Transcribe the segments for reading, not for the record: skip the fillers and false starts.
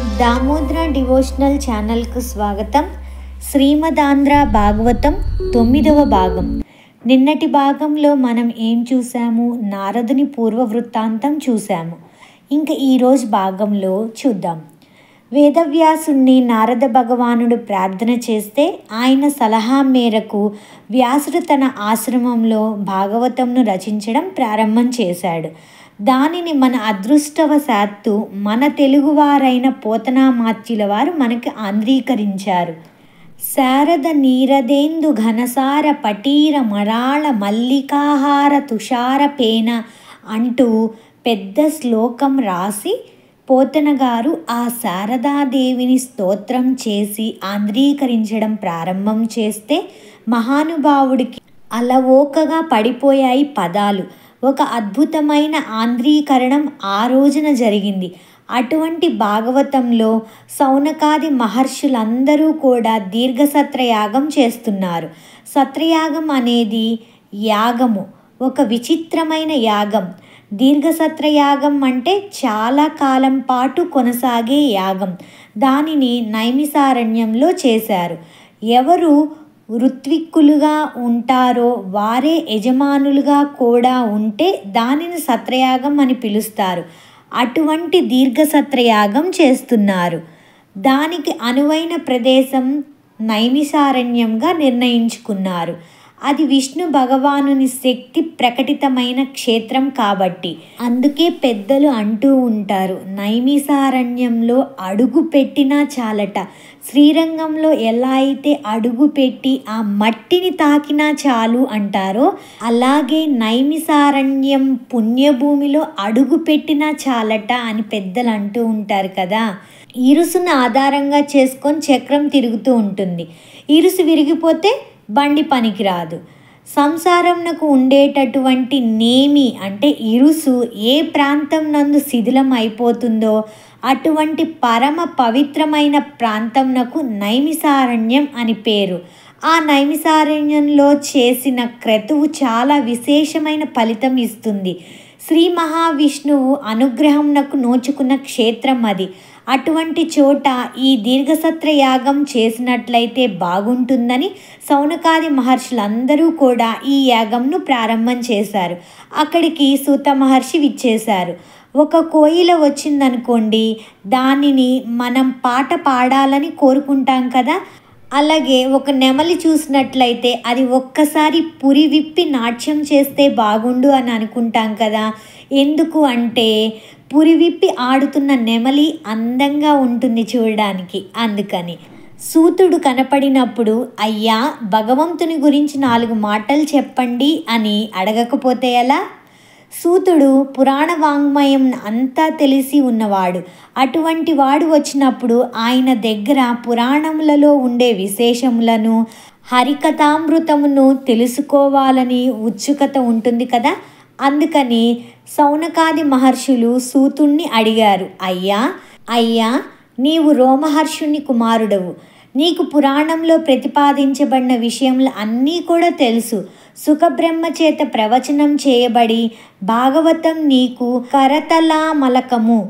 Damodra devotional ఛానల్కు స్వాగతం. శ్రీమదాంధ్ర భాగవతం 9వ భాగం. నిన్నటి భాగంలో మనం ఏం చూసాము? నారదుని పూర్వ వృత్తాంతం చూసాము. ఇంకా ఈరోజు భాగంలో చూద్దాం. వేదవ్యాసుణ్ణి నారద భగవానుడు ప్రార్థన చేస్తే ఆయన సలహా మేరకు వ్యాసుడు తన ఆశ్రమంలో భాగవతంను రచించడం ప్రారంభం చేశాడు. దానిని మన అదృష్టవశాత్తు మన తెలుగువారైన పోతనామాత్యుల వారు మనకి ఆంధ్రీకరించారు. శారద నీరదేందు ఘనసార పటీర మరాళ మల్లికాహార తుషార పేన అంటూ పెద్ద శ్లోకం రాసి పోతన గారు ఆ శారదాదేవిని స్తోత్రం చేసి ఆంధ్రీకరించడం ప్రారంభం చేస్తే మహానుభావుడికి అలవోకగా పడిపోయాయి పదాలు. ఒక అద్భుతమైన ఆంధ్రీకరణం ఆ రోజున జరిగింది. అటువంటి భాగవతంలో సౌనకాది మహర్షులందరూ కూడా దీర్ఘసత్రయాగం చేస్తున్నారు. సత్రయాగం అనేది యాగము, ఒక విచిత్రమైన యాగం. దీర్ఘసత్రయాగం అంటే చాలా కాలం పాటు కొనసాగే యాగం. దానిని నైమిసారణ్యంలో చేశారు. ఎవరు ఋత్విక్కులుగా ఉంటారో వారే యజమానులుగా కూడా ఉంటే దానిని సత్రయాగం అని పిలుస్తారు. అటువంటి దీర్ఘసత్రయాగం చేస్తున్నారు. దానికి అనువైన ప్రదేశం నైమిసారణ్యంగా నిర్ణయించుకున్నారు. అది విష్ణు భగవానుని శక్తి ప్రకటితమైన క్షేత్రం కాబట్టి. అందుకే పెద్దలు అంటూ ఉంటారు, నైమిసారణ్యంలో అడుగు పెట్టినా చాలట. శ్రీరంగంలో ఎలా అయితే అడుగు పెట్టి ఆ మట్టిని తాకినా చాలు అంటారో, అలాగే నైమిసారణ్యం పుణ్యభూమిలో అడుగు పెట్టినా చాలట అని పెద్దలు అంటూ ఉంటారు కదా. ఇరుసును ఆధారంగా చేసుకొని చక్రం తిరుగుతూ ఉంటుంది. ఇరుసు విరిగిపోతే బండి పనికిరాదు. సంసారంనకు ఉండేటటువంటి నేమి అంటే ఇరుసు ఏ ప్రాంతం నందు శిథిలం అయిపోతుందో అటువంటి పరమ పవిత్రమైన ప్రాంతంనకు నైమిసారణ్యం అని పేరు. ఆ నైమిసారణ్యంలో చేసిన క్రతువు చాలా విశేషమైన ఫలితం ఇస్తుంది. శ్రీ మహావిష్ణువు అనుగ్రహంనకు నోచుకున్న క్షేత్రం అది. అటువంటి చోట ఈ దీర్ఘసత్రయాగం చేసినట్లయితే బాగుంటుందని సౌనకాది మహర్షులందరూ కూడా ఈ యాగంను ప్రారంభం చేశారు. అక్కడికి సూత మహర్షి విచ్చేశారు. ఒక కోయిల వచ్చిందనుకోండి, దానిని మనం పాట పాడాలని కోరుకుంటాం కదా. అలాగే ఒక నెమలి చూసినట్లయితే అది ఒక్కసారి పురి విప్పి నాట్యం చేస్తే బాగుండు అని అనుకుంటాం కదా. ఎందుకు అంటే పురి విప్పి ఆడుతున్న నెమలి అందంగా ఉంటుంది చూడడానికి. అందుకని సూతుడు కనపడినప్పుడు, అయ్యా భగవంతుని గురించి 4 మాటలు చెప్పండి అని అడగకపోతే ఎలా? సూతుడు పురాణ వాంగ్మయం అంతా తెలిసి ఉన్నవాడు. అటువంటి వాడు వచ్చినప్పుడు ఆయన దగ్గర పురాణములలో ఉండే విశేషములను, హరికథామృతమును తెలుసుకోవాలని ఉత్సుకత ఉంటుంది కదా. అందుకని సౌనకాది మహర్షులు సూతుణ్ణి అడిగారు, అయ్యా నీవు రోమహర్షుని కుమారుడవు. నీకు పురాణంలో ప్రతిపాదించబడిన విషయములు అన్నీ కూడా తెలుసు. సుఖబ్రహ్మ చేత ప్రవచనం చేయబడి భాగవతం నీకు కరతలామలకము.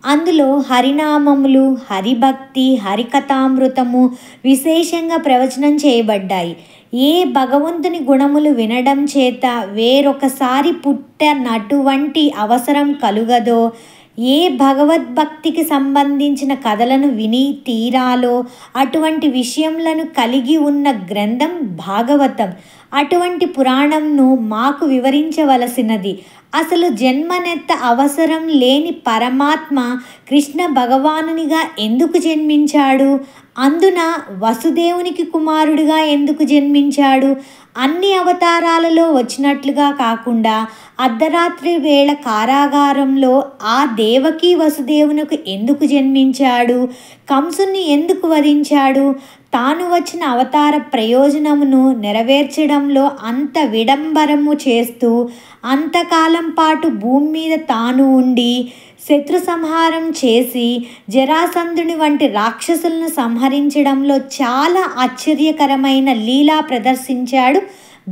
అందులో హరినామములు, హరిభక్తి, హరికథామృతము విశేషంగా ప్రవచనం చేయబడ్డాయి. ఏ భగవంతుని గుణములు వినడం చేత వేరొకసారి పుట్టనటువంటి అవసరం కలుగదో, ఏ భగవద్భక్తికి సంబంధించిన కథలను విని తీరాలో అటువంటి విషయములను కలిగి ఉన్న గ్రంథం భాగవతం. అటువంటి పురాణంను మాకు వివరించవలసినది. అసలు జన్మనెత్త అవసరం లేని పరమాత్మ కృష్ణ భగవానునిగా ఎందుకు జన్మించాడు? అందున వసుదేవునికి కుమారుడిగా ఎందుకు జన్మించాడు? అన్ని అవతారాలలో వచ్చినట్లుగా కాకుండా అర్ధరాత్రి వేళ కారాగారంలో ఆ దేవకీ వసుదేవునకు ఎందుకు జన్మించాడు? కంసుని ఎందుకు వధించాడు? తాను వచ్చిన అవతార ప్రయోజనమును నెరవేర్చడంలో అంత విడంబరము చేస్తూ అంతకాలం పాటు భూమి మీద తాను ఉండి శత్రు సంహారం చేసి జరాసంధుని వంటి రాక్షసులను సంహరించడంలో చాలా ఆశ్చర్యకరమైన లీలా ప్రదర్శించాడు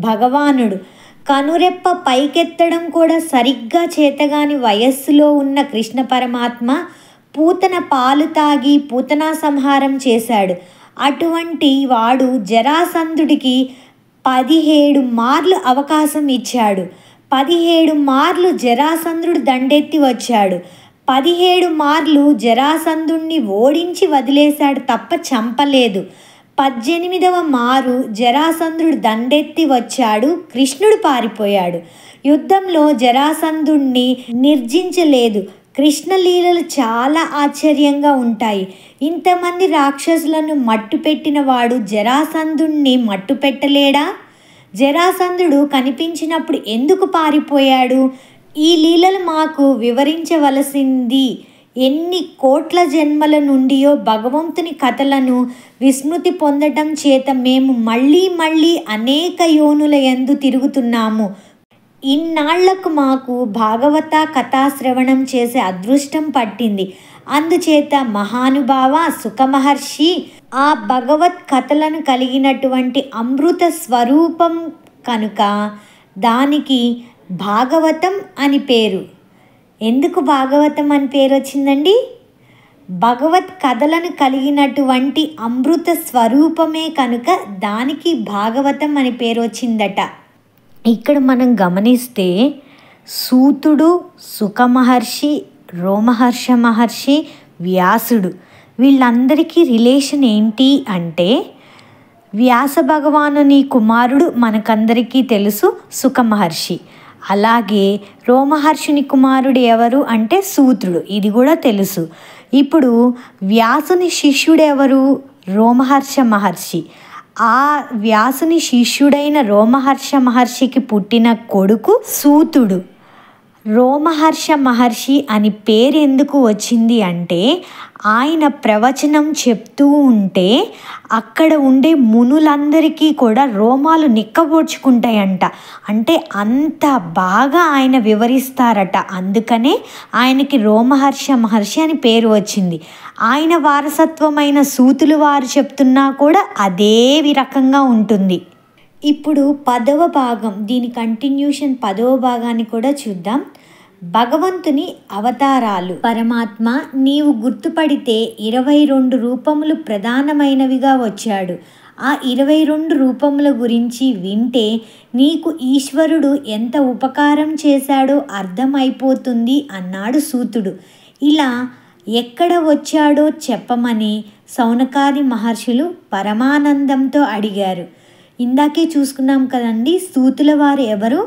భగవానుడు. కనురెప్ప పైకెత్తడం కూడా సరిగ్గా చేతగాని వయస్సులో ఉన్న కృష్ణ పరమాత్మ పూతన పాలు తాగి పూతనా సంహారం చేశాడు. అటువంటి వాడు జరాసంధుడికి 17 మార్లు అవకాశం ఇచ్చాడు. 17 మార్లు జరాసంధుడు దండెత్తి వచ్చాడు. 17 మార్లు జరాసంధుణ్ణి ఓడించి వదిలేశాడు తప్ప చంపలేదు. 18వ మారు జరాసంధుడు దండెత్తి వచ్చాడు. కృష్ణుడు పారిపోయాడు. యుద్ధంలో జరాసంధుణ్ణి నిర్జించలేదు. కృష్ణలీలలు చాలా ఆశ్చర్యంగా ఉంటాయి. ఇంతమంది రాక్షసులను మట్టుపెట్టిన వాడు జరాసంధుణ్ణి మట్టుపెట్టలేడా? జరాసంధుడు కనిపించినప్పుడు ఎందుకు పారిపోయాడు? ఈ లీలలు మాకు వివరించవలసింది. ఎన్ని కోట్ల జన్మల నుండియో భగవంతుని కథలను విస్మృతి పొందటం చేత మేము మళ్ళీ మళ్ళీ అనేక యోనుల యందు తిరుగుతున్నాము. ఇన్నాళ్లకు మాకు భాగవత కథాశ్రవణం చేసే అదృష్టం పట్టింది. అందుచేత మహానుభావ సుఖమహర్షి ఆ భగవత్ కథలను కలిగినటువంటి అమృత స్వరూపం కనుక దానికి భాగవతం అని పేరు. ఎందుకు భాగవతం అని పేరు వచ్చిందండి? భగవత్ కథలను కలిగినటువంటి అమృత స్వరూపమే కనుక దానికి భాగవతం అని పేరు వచ్చిందట. ఇక్కడ మనం గమనిస్తే సూతుడు, సుఖమహర్షి, రోమహర్ష మహర్షి, వ్యాసుడు వీళ్ళందరికీ రిలేషన్ ఏంటి అంటే, వ్యాస భగవానుని కుమారుడు మనకందరికీ తెలుసు సుఖమహర్షి. అలాగే రోమహర్షుని కుమారుడు ఎవరు అంటే సూతుడు, ఇది కూడా తెలుసు. ఇప్పుడు వ్యాసుని శిష్యుడు ఎవరు? రోమహర్ష మహర్షి. ఆ వ్యాసుని శిష్యుడైన రోమహర్ష మహర్షికి పుట్టిన కొడుకు సూతుడు. రోమహర్ష మహర్షి అని పేరు ఎందుకు వచ్చింది అంటే, ఆయన ప్రవచనం చెప్తూ ఉంటే అక్కడ ఉండే మునులందరికీ కూడా రోమాలు నిక్కబోడ్చుకుంటాయంట. అంటే అంత బాగా ఆయన వివరిస్తారట. అందుకనే ఆయనకి రోమహర్ష మహర్షి అని పేరు వచ్చింది. ఆయన వారసత్వమైన సూతులు వారు చెప్తున్నా కూడా అదే రకంగా ఉంటుంది. ఇప్పుడు 10వ భాగం, దీని కంటిన్యూషన్ 10వ భాగాన్ని కూడా చూద్దాం. భగవంతుని అవతారాలు. పరమాత్మ నీవు గుర్తుపడితే 22 రూపములు ప్రధానమైనవిగా వచ్చాడు. ఆ 22 రూపముల గురించి వింటే నీకు ఈశ్వరుడు ఎంత ఉపకారం చేశాడో అర్థమైపోతుంది అన్నాడు సూతుడు. ఇలా ఎక్కడ వచ్చాడో చెప్పమని సౌనకాది మహర్షులు పరమానందంతో అడిగారు. ఇందాకే చూసుకున్నాం కదండి, సూతుల వారు ఎవరు?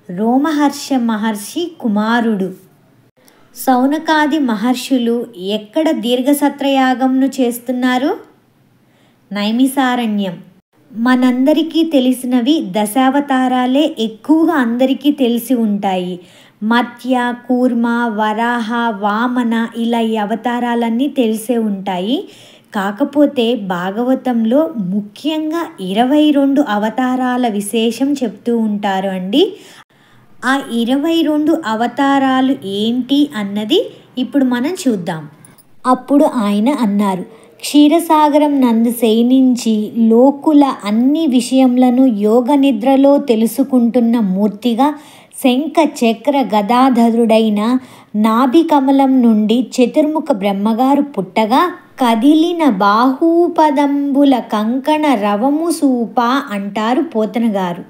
రోమహర్ష మహర్షి కుమారుడు. సౌనకాది మహర్షులు ఎక్కడ దీర్ఘసత్రయాగంను చేస్తున్నారు? నైమిసారణ్యం. మనందరికీ తెలిసినవి దశావతారాలే ఎక్కువగా అందరికీ తెలిసి ఉంటాయి. మత్య, కూర్మ, వరాహ, వామన ఇలా ఈ అవతారాలన్నీ తెలిసే ఉంటాయి. కాకపోతే భాగవతంలో ముఖ్యంగా 22 అవతారాల విశేషం చెప్తూ ఉంటారు అండి. ఆ 22 అవతారాలు ఏంటి అన్నది ఇప్పుడు మనం చూద్దాం. అప్పుడు ఆయన అన్నారు, క్షీరసాగరం నందు శయనించి లోకుల అన్ని విషయములను యోగ నిద్రలో తెలుసుకుంటున్న మూర్తిగా శంఖ చక్ర గదాధరుడైన నాభికమలం నుండి చతుర్ముఖ బ్రహ్మగారు పుట్టగా కదిలిన బాహూపదంబుల కంకణ రవము సూప అంటారు పోతన గారు.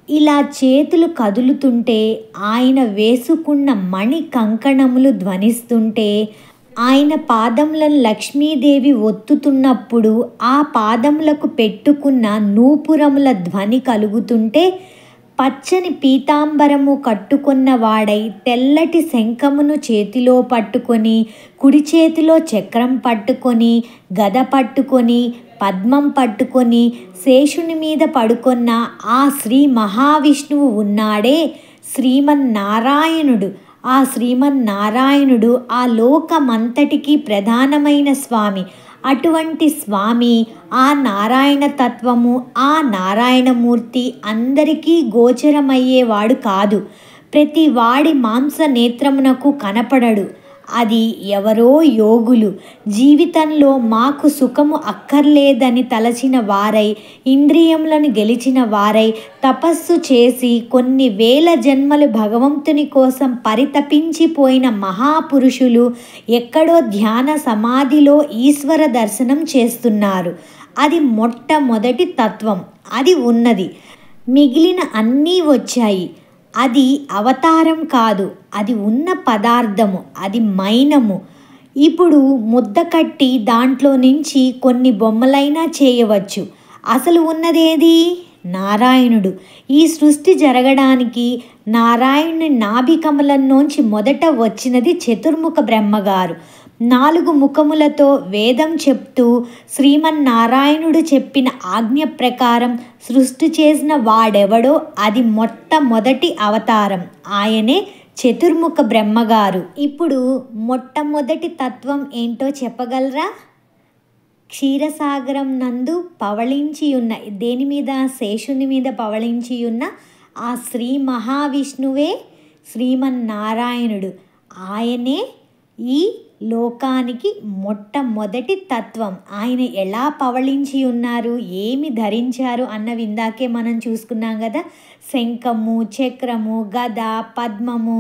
ఇలా చేతులు కదులుతుంటే ఆయన వేసుకున్న మణి కంకణములు ధ్వనిస్తుంటే ఆయన పాదములను లక్ష్మీదేవి ఒత్తుతున్నప్పుడు ఆ పాదములకు పెట్టుకున్న నూపురముల ధ్వని కలుగుతుంటే పచ్చని పీతాంబరము కట్టుకున్న వాడై తెల్లటి శంఖమును చేతిలో పట్టుకొని కుడి చేతిలో చక్రం పట్టుకొని గద పట్టుకొని పద్మం పట్టుకొని శేషుని మీద పడుకున్న ఆ శ్రీ మహావిష్ణువు ఉన్నాడే శ్రీమన్నారాయణుడు. ఆ శ్రీమన్నారాయణుడు ఆ లోకమంతటికీ ప్రధానమైన స్వామి. అటువంటి స్వామి, ఆ నారాయణ తత్వము, ఆ నారాయణమూర్తి అందరికీ గోచరమయ్యేవాడు కాదు. ప్రతి వాడి మాంస నేత్రమునకు కనపడడు. అది ఎవరో యోగులు జీవితంలో మాకు సుఖము అక్కర్లేదని తలచిన వారై, ఇంద్రియములను గెలిచిన వారై, తపస్సు చేసి కొన్ని వేల జన్మలు భగవంతుని కోసం పరితపించిపోయిన మహాపురుషులు ఎక్కడో ధ్యాన సమాధిలో ఈశ్వర దర్శనం చేస్తున్నారు. అది మొట్టమొదటి తత్వం. అది ఉన్నది. మిగిలిన అన్నీ వచ్చాయి. అది అవతారం కాదు, అది ఉన్న పదార్థము, అది మైనము. ఇప్పుడు ముద్ద కట్టి దాంట్లో నుంచి కొన్ని బొమ్మలైనా చేయవచ్చు. అసలు ఉన్నదేది? నారాయణుడు. ఈ సృష్టి జరగడానికి నారాయణుని నాభికమలంలోంచి మొదట వచ్చినది చతుర్ముఖ బ్రహ్మగారు. 4 ముఖములతో వేదం చెప్తూ శ్రీమన్నారాయణుడు చెప్పిన ఆజ్ఞ ప్రకారం సృష్టి చేసిన వాడెవడో అది మొట్టమొదటి అవతారం. ఆయనే చతుర్ముఖ బ్రహ్మగారు. ఇప్పుడు మొట్టమొదటి తత్వం ఏంటో చెప్పగలరా? క్షీరసాగరం నందు పవళించి ఉన్న, దేని మీద? శేషుని మీద పవళించి ఉన్న ఆ శ్రీ మహావిష్ణువే శ్రీమన్నారాయణుడు. ఆయనే ఈ లోకానికి మొట్టమొదటి తత్వం. ఆయన ఎలా పవళించి ఉన్నారు, ఏమి ధరించారు అన్నవి ఇందాకే మనం చూసుకున్నాం కదా. శంఖము, చక్రము, గద, పద్మము,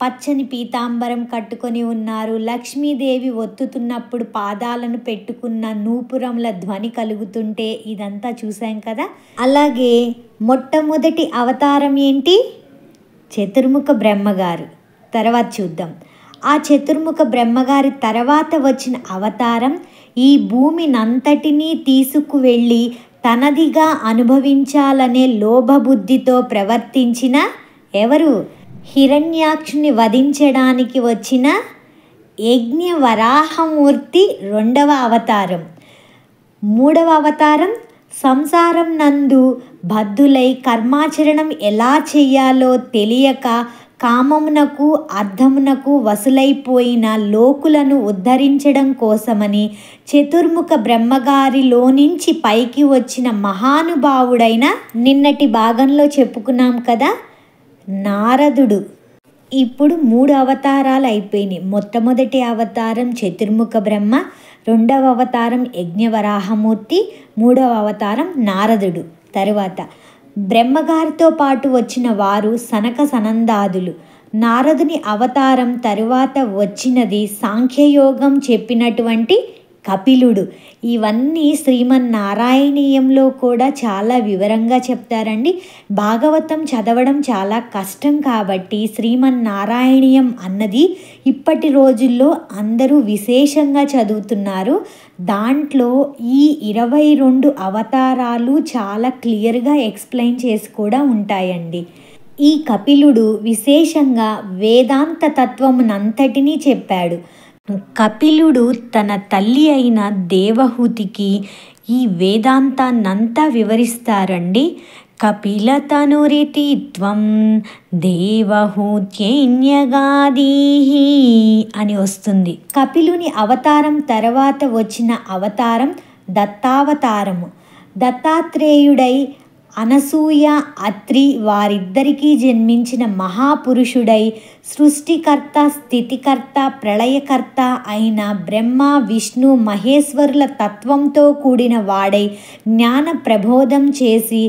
పచ్చని పీతాంబరం కట్టుకొని ఉన్నారు. లక్ష్మీదేవి ఒత్తుతున్నప్పుడు పాదాలను పెట్టుకున్న నూపురముల ధ్వని కలుగుతుంటే ఇదంతా చూసాం కదా. అలాగే మొట్టమొదటి అవతారం ఏంటి? చతుర్ముఖ బ్రహ్మగారు. తర్వాత చూద్దాం. ఆ చతుర్ముఖ బ్రహ్మగారి తర్వాత వచ్చిన అవతారం ఈ భూమినంతటినీ తీసుకువెళ్ళి తనదిగా అనుభవించాలనే లోభబుద్ధితో ప్రవర్తించిన ఎవరు? హిరణ్యాక్షుని వధించడానికి వచ్చిన యజ్ఞవరాహమూర్తి 2వ అవతారం. 3వ అవతారం సంసారం నందు బద్ధులై కర్మాచరణం ఎలా చెయ్యాలో తెలియక కామమునకు అర్థమునకు వసులైపోయిన లోకులను ఉద్ధరించడం కోసమని చతుర్ముఖ బ్రహ్మగారిలో నుంచి పైకి వచ్చిన మహానుభావుడైన, నిన్నటి భాగంలో చెప్పుకున్నాం కదా, నారదుడు. ఇప్పుడు 3 అవతారాలు అయిపోయినాయి. మొట్టమొదటి అవతారం చతుర్ముఖ బ్రహ్మ, 2వ అవతారం యజ్ఞవరాహమూర్తి, 3వ అవతారం నారదుడు. తరువాత బ్రహ్మగారితో పాటు వచ్చిన వారు సనక సనందాదులు. నారదుని అవతారం తరువాత వచ్చినది సాంఖ్యయోగం చెప్పినటువంటి కపిలుడు. ఇవన్నీ శ్రీమన్నారాయణీయంలో కూడా చాలా వివరంగా చెప్తారండి. భాగవతం చదవడం చాలా కష్టం కాబట్టి శ్రీమన్నారాయణీయం అన్నది ఇప్పటి రోజుల్లో అందరూ విశేషంగా చదువుతున్నారు. దాంట్లో ఈ 22 అవతారాలు చాలా క్లియర్గా ఎక్స్ప్లెయిన్ చేసి కూడా ఉంటాయండి. ఈ కపిలుడు విశేషంగా వేదాంత తత్వమునంతటినీ చెప్పాడు. కపిలుడు తన తల్లి అయిన దేవహూతికి ఈ వేదాంతాన్నంతా వివరిస్తారండి. కపిల తనురితి త్వం దేవహూత్యైన్యగాదీహి అని వస్తుంది. కపిలుని అవతారం తర్వాత వచ్చిన అవతారం దత్తావతారము. దత్తాత్రేయుడై అనసూయ, అత్రి వారిద్దరికీ జన్మించిన మహాపురుషుడై సృష్టికర్త, స్థితికర్త, ప్రళయకర్త అయిన బ్రహ్మ, విష్ణు, మహేశ్వరుల తత్వంతో కూడిన వాడై జ్ఞాన ప్రబోధం చేసి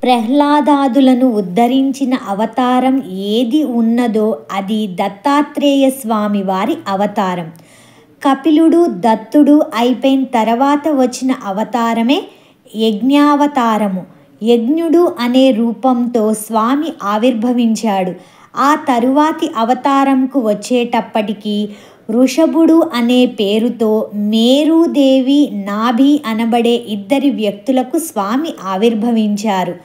ప్రహ్లాదాదులను ఉద్ధరించిన అవతారం ఏది ఉన్నదో అది దత్తాత్రేయ స్వామి వారి అవతారం. కపిలుడు, దత్తుడు అయిపోయిన తర్వాత వచ్చిన అవతారమే యజ్ఞావతారము. యజ్ఞుడు అనే రూపంతో స్వామి ఆవిర్భవించాడు. ఆ తరువాతి అవతారంకు వచ్చేటప్పటికి వృషభుడు అనే పేరుతో మేరుదేవి, నాభి అనబడే 2 వ్యక్తులకు స్వామి ఆవిర్భవించారు.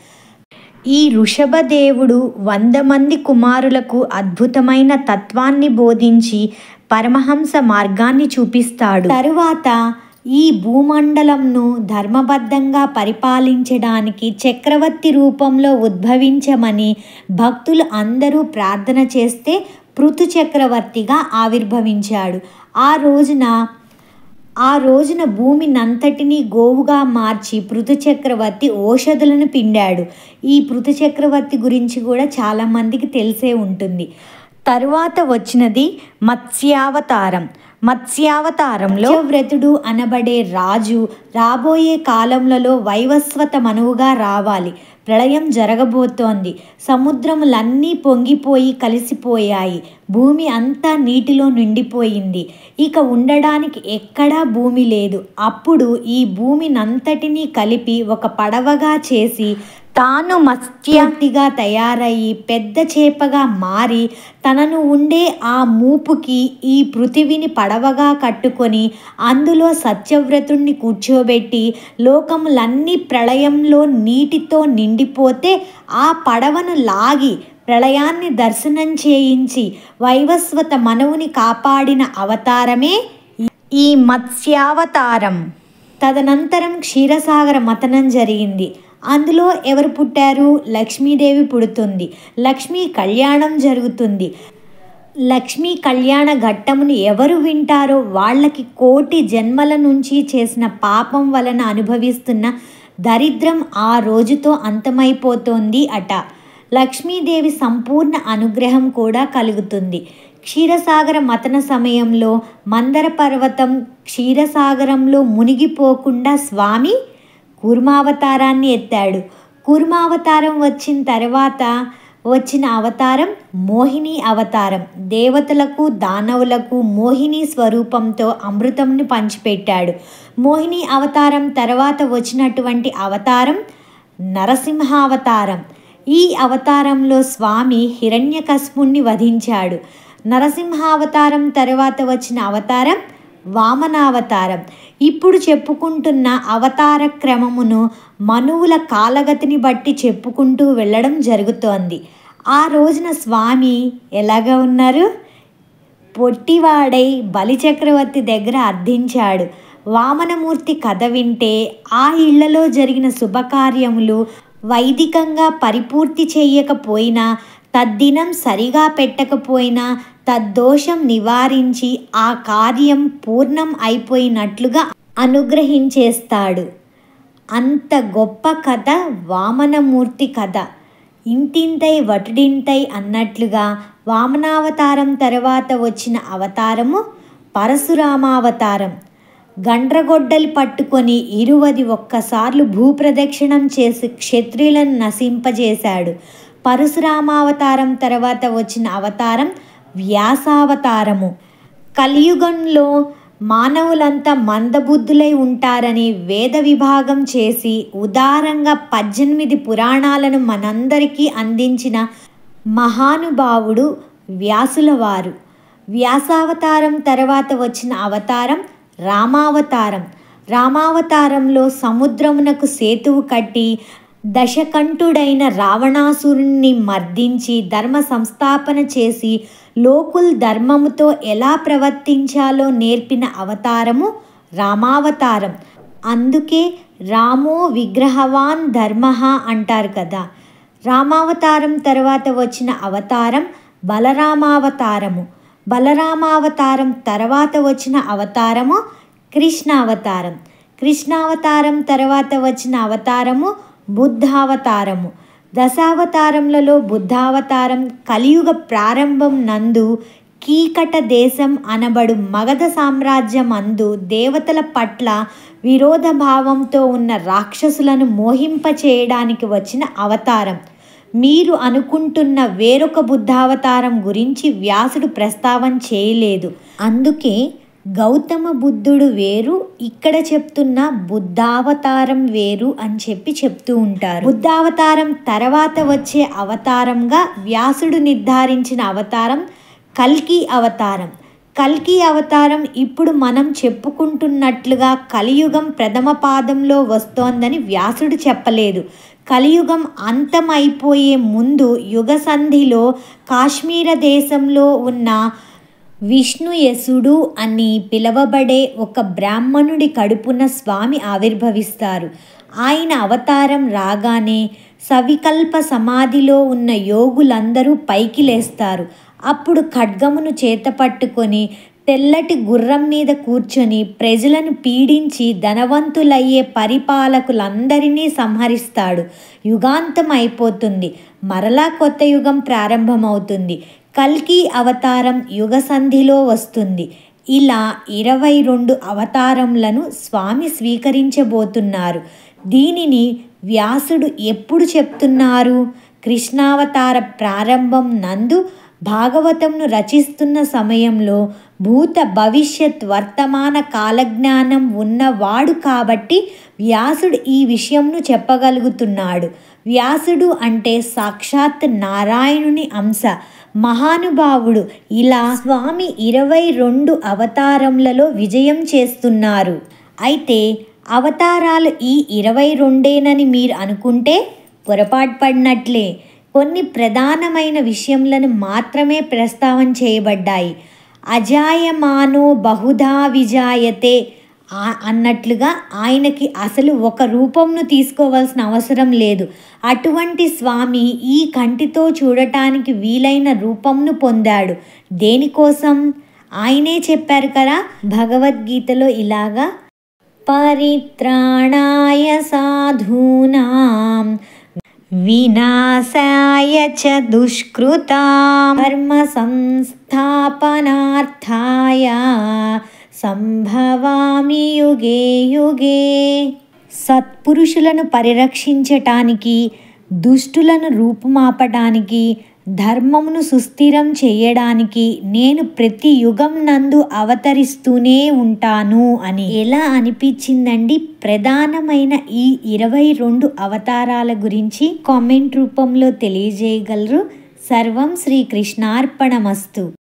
ఈ వృషభదేవుడు 100 మంది కుమారులకు అద్భుతమైన తత్వాన్ని బోధించి పరమహంస మార్గాన్ని చూపిస్తాడు. తరువాత ఈ భూమండలంను ధర్మబద్ధంగా పరిపాలించడానికి చక్రవర్తి రూపంలో ఉద్భవించమని భక్తులు అందరూ ప్రార్థన చేస్తే పృథు చక్రవర్తిగా ఆవిర్భవించాడు. ఆ రోజున భూమినంతటినీ గోవుగా మార్చి పృథు చక్రవర్తి ఓషధులను పిండాడు. ఈ పృథు చక్రవర్తి గురించి కూడా చాలామందికి తెలిసే ఉంటుంది. తరువాత వచ్చినది మత్స్యావతారం. మత్స్యావతారంలో వ్రతుడు అనబడే రాజు రాబోయే కాలంలో వైవస్వత మనువుగా రావాలి. ప్రళయం జరగబోతోంది. సముద్రములన్నీ పొంగిపోయి కలిసిపోయాయి. భూమి అంతా నీటిలో నిండిపోయింది. ఇక ఉండడానికి ఎక్కడా భూమి లేదు. అప్పుడు ఈ భూమినంతటినీ కలిపి ఒక పడవగా చేసి తాను మత్స్యగా తయారయ్యి పెద్ద చేపగా మారి తనను ఉండే ఆ మూపుకి ఈ పృథివిని పడవగా కట్టుకొని అందులో సత్యవ్రతుణ్ణి కూర్చోబెట్టి లోకములన్నీ ప్రళయంలో నీటితో నిండిపోతే ఆ పడవను లాగి ప్రళయాన్ని దర్శనం చేయించి వైవస్వత మనువుని కాపాడిన అవతారమే ఈ మత్స్యావతారం. తదనంతరం క్షీరసాగర మథనం జరిగింది. అందులో ఎవరు పుట్టారు? లక్ష్మీదేవి పుడుతుంది. లక్ష్మీ కళ్యాణం జరుగుతుంది. లక్ష్మీ కళ్యాణ ఘట్టమును ఎవరు వింటారో వాళ్ళకి కోటి జన్మల నుంచి చేసిన పాపం వలన అనుభవిస్తున్న దరిద్రం ఆ రోజుతో అంతమైపోతోంది అట. లక్ష్మీదేవి సంపూర్ణ అనుగ్రహం కూడా కలుగుతుంది. క్షీరసాగర మథన సమయంలో మందర పర్వతం క్షీరసాగరంలో మునిగిపోకుండా స్వామి కూర్మావతారాన్ని ఎత్తాడు. కూర్మావతారం వచ్చిన తర్వాత వచ్చిన అవతారం మోహిని అవతారం. దేవతలకు దానవులకు మోహిని స్వరూపంతో అమృతంను పంచిపెట్టాడు. మోహిని అవతారం తర్వాత వచ్చినటువంటి అవతారం నరసింహావతారం. ఈ అవతారంలో స్వామి హిరణ్యకశిపుణ్ణి వధించాడు. నరసింహావతారం తర్వాత వచ్చిన అవతారం వామనావతారం. ఇప్పుడు చెప్పుకుంటున్న అవతార క్రమమును మనువుల కాలగతిని బట్టి చెప్పుకుంటూ వెళ్ళడం జరుగుతోంది. ఆ రోజున స్వామి ఎలాగా ఉన్నారు? పొట్టివాడై బలిచక్రవర్తి దగ్గర అర్థించాడు. వామనమూర్తి కథ వింటే ఆ ఇళ్లలో జరిగిన శుభకార్యములు వైదికంగా పరిపూర్తి చెయ్యకపోయినా తద్దినం సరిగా పెట్టకపోయినా తద్దోషం నివారించి ఆ కార్యం పూర్ణం అయిపోయినట్లుగా అనుగ్రహించేస్తాడు. అంత గొప్ప కథ వామనమూర్తి కథ. ఇంతింతై వటుడింతై అన్నట్లుగా వామనావతారం తర్వాత వచ్చిన అవతారము పరశురామావతారం. గండ్రగొడ్డలి పట్టుకొని 21 భూప్రదక్షిణం చేసి క్షత్రియులను నశింపజేశాడు. పరశురామావతారం తర్వాత వచ్చిన అవతారం వ్యాసావతారము. కలియుగంలో మానవులంతా మందబుద్ధులై ఉంటారని వేద విభాగం చేసి ఉదారంగా 18 పురాణాలను మనందరికీ అందించిన మహానుభావుడు వ్యాసులవారు. వ్యాసావతారం తర్వాత వచ్చిన అవతారం రామావతారం. రామావతారంలో సముద్రమునకు సేతువు కట్టి దశకంఠుడైన రావణాసురుణ్ణి మర్దించి ధర్మ సంస్థాపన చేసి లోకుల్ ధర్మముతో ఎలా ప్రవర్తించాలో నేర్పిన అవతారము రామావతారం. అందుకే రామో విగ్రహవాన్ ధర్మః అంటారు కదా. రామావతారం తర్వాత వచ్చిన అవతారం బలరామావతారము. బలరామావతారం తర్వాత వచ్చిన అవతారము కృష్ణావతారం. కృష్ణావతారం తర్వాత వచ్చిన అవతారము బుద్ధావతారము. దశావతారములలో బుద్ధావతారం కలియుగ ప్రారంభం నందు కీకట దేశం అనబడు మగధ సామ్రాజ్యం అందు దేవతల పట్ల విరోధ భావంతో ఉన్న రాక్షసులను మోహింపచేయడానికి వచ్చిన అవతారం. మీరు అనుకుంటున్న వేరొక బుద్ధావతారం గురించి వ్యాసుడు ప్రస్తావన చేయలేదు. అందుకే గౌతమ బుద్ధుడు వేరు, ఇక్కడ చెప్తున్న బుద్ధావతారం వేరు అని చెప్తూ ఉంటారు. బుద్ధావతారం తర్వాత వచ్చే అవతారంగా వ్యాసుడు నిర్ధారించిన అవతారం కల్కి అవతారం. కల్కి అవతారం ఇప్పుడు మనం చెప్పుకుంటున్నట్లుగా కలియుగం ప్రథమ పాదంలో వస్తోందని వ్యాసుడు చెప్పలేదు. కలియుగం అంతమైపోయే ముందు యుగసంధిలో కాశ్మీర దేశంలో ఉన్న విష్ణుయసుడు అని పిలవబడే ఒక బ్రాహ్మణుడి కడుపున స్వామి ఆవిర్భవిస్తారు. ఆయన అవతారం రాగానే సవికల్ప సమాధిలో ఉన్న యోగులందరూ పైకి లేస్తారు. అప్పుడు ఖడ్గమును చేతపట్టుకొని తెల్లటి గుర్రం మీద కూర్చొని ప్రజలను పీడించి ధనవంతులయ్యే పరిపాలకులందరినీ సంహరిస్తాడు. యుగాంతం అయిపోతుంది. మరలా కొత్త యుగం ప్రారంభమవుతుంది. కల్కి అవతారం యుగ సంధిలో వస్తుంది. ఇలా 22 అవతారములను స్వామి స్వీకరించబోతున్నారు. దీనిని వ్యాసుడు ఎప్పుడు చెప్తున్నారు? కృష్ణావతార ప్రారంభం నందు భాగవతంను రచిస్తున్న సమయంలో భూత భవిష్యత్ వర్తమాన కాలజ్ఞానం ఉన్నవాడు కాబట్టి వ్యాసుడు ఈ విషయంను చెప్పగలుగుతున్నాడు. వ్యాసుడు అంటే సాక్షాత్ నారాయణుని అంశ, మహానుభావుడు. ఇలా స్వామి 22 అవతారములలో విజయం చేస్తున్నారు. అయితే అవతారాలు ఈ 22 మీరు అనుకుంటే పొరపాటు పడినట్లే. కొన్ని ప్రధానమైన విషయములను మాత్రమే ప్రస్తావన చేయబడ్డాయి. అజాయమానో బహుధా విజాయతే అన్నట్లుగా ఆయనకి అసలు ఒక రూపంను తీసుకోవాల్సిన అవసరం లేదు. అటువంటి స్వామి ఈ కంటితో చూడటానికి వీలైన రూపంను పొందాడు. దేనికోసం? ఆయనే చెప్పారు కదా భగవద్గీతలో ఇలాగా, పరిత్రాణాయ సాధూనాం వినాశాయ చ దుష్కృతాం ధర్మ సంస్థాపనార్థాయ సంభవామి యుగే యుగే. సత్పురుషులను పరిరక్షించటానికి, దుష్టులను రూపుమాపటానికి, ధర్మమును సుస్థిరం చేయడానికి నేను ప్రతి యుగం నందు అవతరిస్తూనే ఉంటాను అని. ఎలా అనిపించిందండి ప్రధానమైన ఈ 22 అవతారాల గురించి? కామెంట్ రూపంలో తెలియజేయగలరు. సర్వం శ్రీకృష్ణార్పణమస్తు.